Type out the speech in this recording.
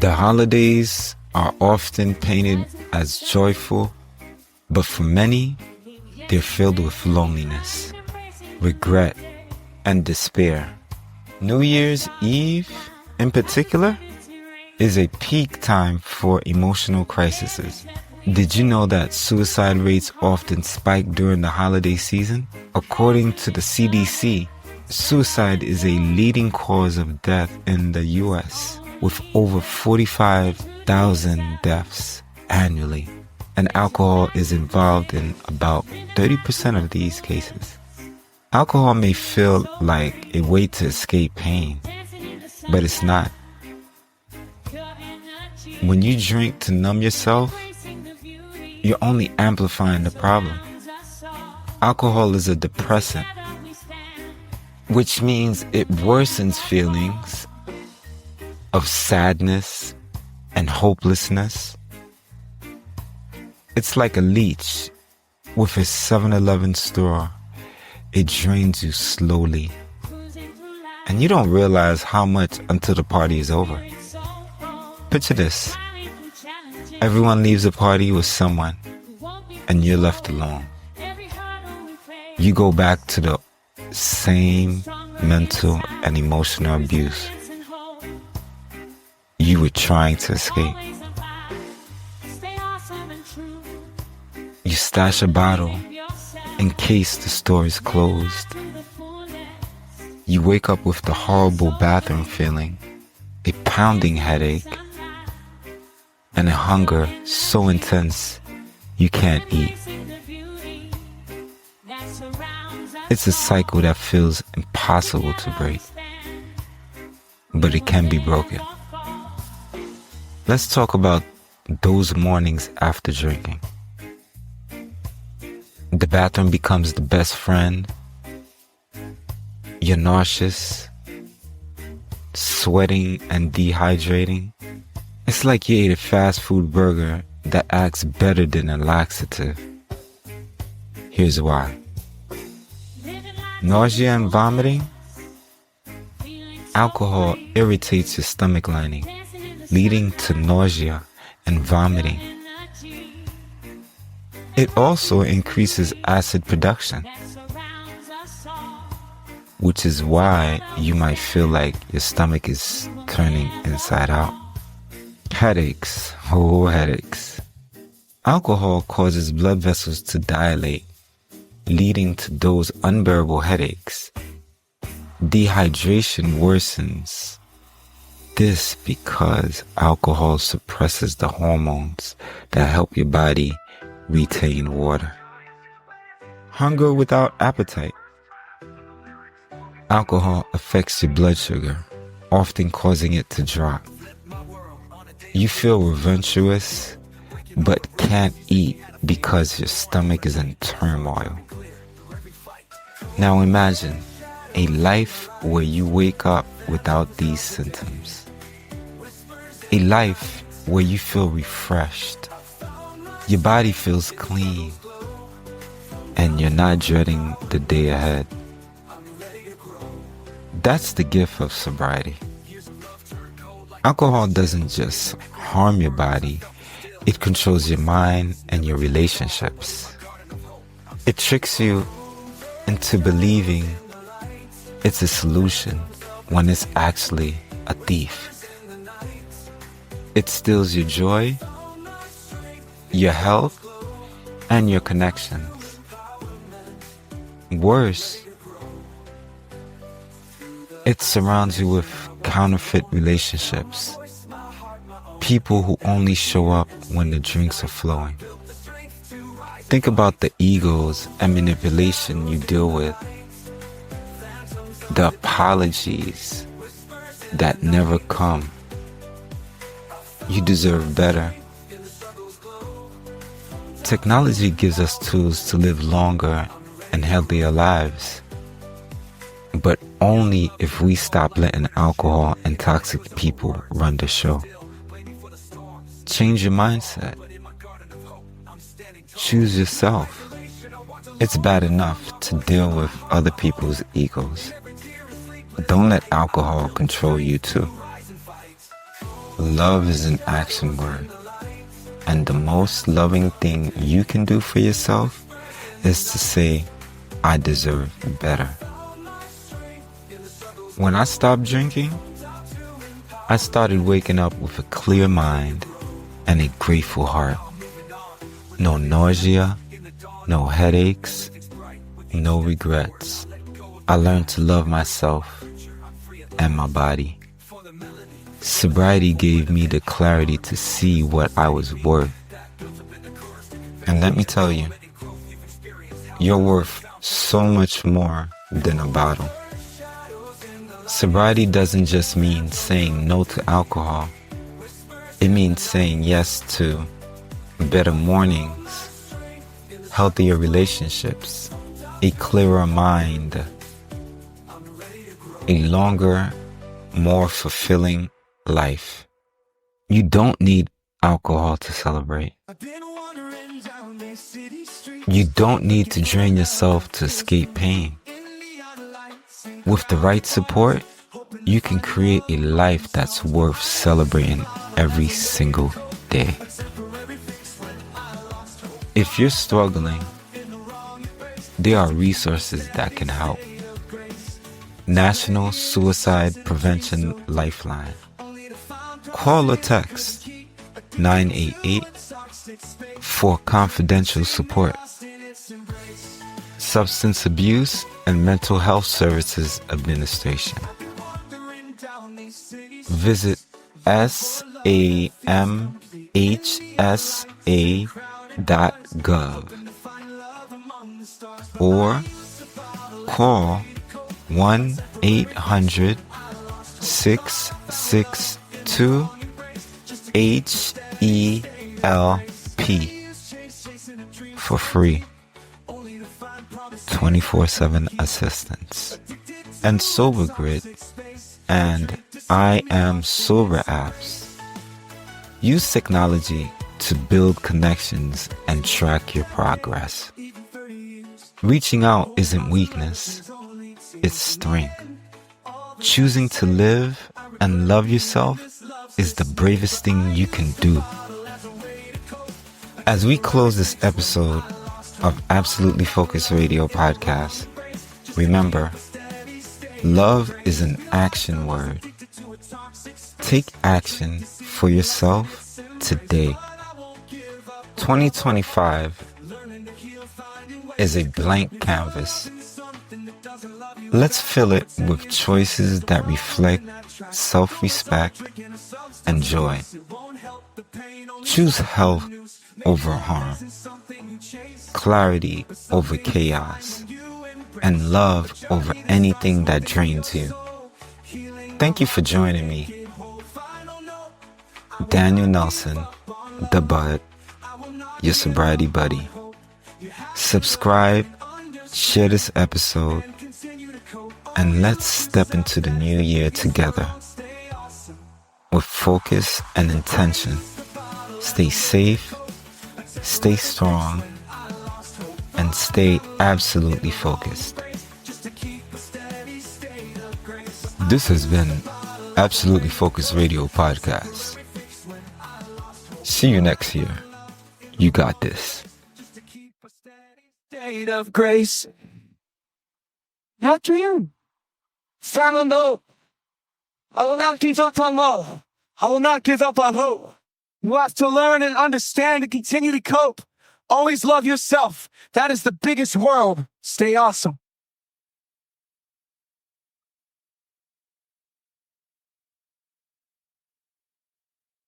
The holidays are often painted as joyful, but for many, they're filled with loneliness, regret, and despair. New Year's Eve, in particular, is a peak time for emotional crises. Did you know that suicide rates often spike during the holiday season? According to the CDC, suicide is a leading cause of death in the U.S., with over 45,000 deaths annually. And alcohol is involved in about 30% of these cases. Alcohol may feel like a way to escape pain, but it's not. When you drink to numb yourself, you're only amplifying the problem. Alcohol is a depressant, which means it worsens feelings of sadness and hopelessness. It's like a leech with a 7-Eleven straw. It drains you slowly, and you don't realize how much until the party is over. Picture this. Everyone leaves a party with someone, and you're left alone. You go back to the same mental and emotional abuse you were trying to escape. You stash a bottle in case the store is closed. You wake up with the horrible bathroom feeling, a pounding headache, and a hunger so intense you can't eat. It's a cycle that feels impossible to break, but it can be broken. Let's talk about those mornings after drinking. The bathroom becomes the best friend. You're nauseous, sweating and dehydrating. It's like you ate a fast food burger that acts better than a laxative. Here's why. Nausea and vomiting. Alcohol irritates your stomach lining, leading to nausea and vomiting. It also increases acid production, which is why you might feel like your stomach is turning inside out. Headaches, headaches. Alcohol causes blood vessels to dilate, leading to those unbearable headaches. Dehydration worsens. This because alcohol suppresses the hormones that help your body retain water. Hunger without appetite. Alcohol affects your blood sugar, often causing it to drop. You feel ravenous, but can't eat because your stomach is in turmoil. Now imagine a life where you wake up without these symptoms. A life where you feel refreshed. Your body feels clean, and you're not dreading the day ahead. That's the gift of sobriety. Alcohol doesn't just harm your body, it controls your mind and your relationships. It tricks you into believing it's a solution when it's actually a thief. It steals your joy, your health, and your connections. Worse, it surrounds you with counterfeit relationships. People who only show up when the drinks are flowing. Think about the egos and manipulation you deal with. The apologies that never come. You deserve better. Technology gives us tools to live longer and healthier lives, but only if we stop letting alcohol and toxic people run the show. Change your mindset. Choose yourself. It's bad enough to deal with other people's egos. Don't let alcohol control you too. Love is an action word, and the most loving thing you can do for yourself is to say, I deserve better. When I stopped drinking, I started waking up with a clear mind and a grateful heart. No nausea, no headaches, no regrets. I learned to love myself and my body. Sobriety gave me the clarity to see what I was worth. And let me tell you, you're worth so much more than a bottle. Sobriety doesn't just mean saying no to alcohol. It means saying yes to better mornings, healthier relationships, a clearer mind, a longer, more fulfilling life. You don't need alcohol to celebrate. You don't need to drain yourself to escape pain. With the right support, you can create a life that's worth celebrating every single day. If you're struggling, there are resources that can help. National Suicide Prevention Lifeline. Call or text 988 for confidential support. Substance Abuse and Mental Health Services Administration. Visit samhsa.gov or call 1-800-662-HELP for free 24/7 assistance. And Sober Grid and I Am Sober apps use technology to build connections and track your progress. Reaching out isn't weakness, it's strength. Choosing to live and love yourself is the bravest thing you can do. As we close this episode of Absolutely Focused Radio Podcast, remember, love is an action word. Take action for yourself today. 2025 is a blank canvas. Let's fill it with choices that reflect self-respect and joy. Choose health over harm, clarity over chaos, and love over anything that drains you. Thank you for joining me, Daniel Nelson, the Bud, your sobriety buddy. Subscribe, share this episode, and let's step into the new year together with focus and intention. Stay safe, stay strong, and stay absolutely focused. This has been Absolutely Focused Radio Podcast. See you next year. You got this. State of grace. Not you. No. I will not give up on love. I will not give up on hope. You have to learn and understand and continue to cope. Always love yourself. That is the biggest world. Stay awesome.